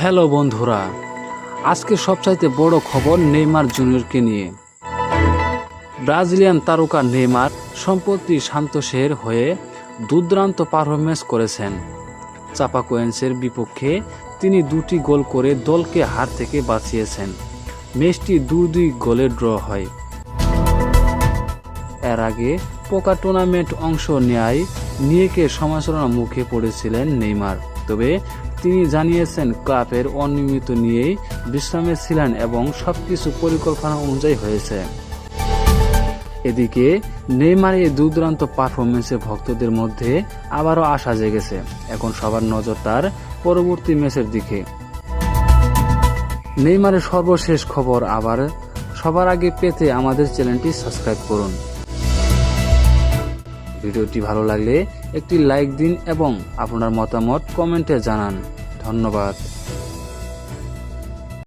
Hello বন্ধুরা, আজকে সবচাইতে বড় খবর নেইমার জুনিয়রকে নিয়ে। ব্রাজিলিয়ান তারকা নেইমার সম্প্রতি সান্তোসের হয়ে দুর্দান্ত পারফরমেন্স করেছেন। চাপাকোয়েন্সের বিপক্ষে তিনি 2টি গোল করে দলকে হার থেকে বাঁচিয়েছেন। ম্যাচটি 2-2 গোলে ড্র হয়। এর আগে পোকা টুর্নামেন্ট অংশ নেয় নিয়ে সমালোচনার মুখে পড়েছিলেন নেইমার, তবে তিনি জানিয়েছেন ক্লাবের অনিয়মিত নিয়েই বিশ্রামে ছিলেন এবং সবকিছু পরিকল্পনা অনুযায়ী হয়েছে। এদিকে নেইমারের এই দুর্দান্ত পারফরমেন্সে ভক্তদের মধ্যে আবারও আশা জেগেছে। এখন সবার নজর তার পরবর্তী ম্যাচের দিকে। নেইমারের সর্বশেষ খবর সবার আগে পেতে আমাদের চ্যানেলটি সাবস্ক্রাইব করুন। ভিডিওটি ভালো লাগলে একটি লাইক দিন এবং আপনার মতামত কমেন্টে জানান। ধন্যবাদ।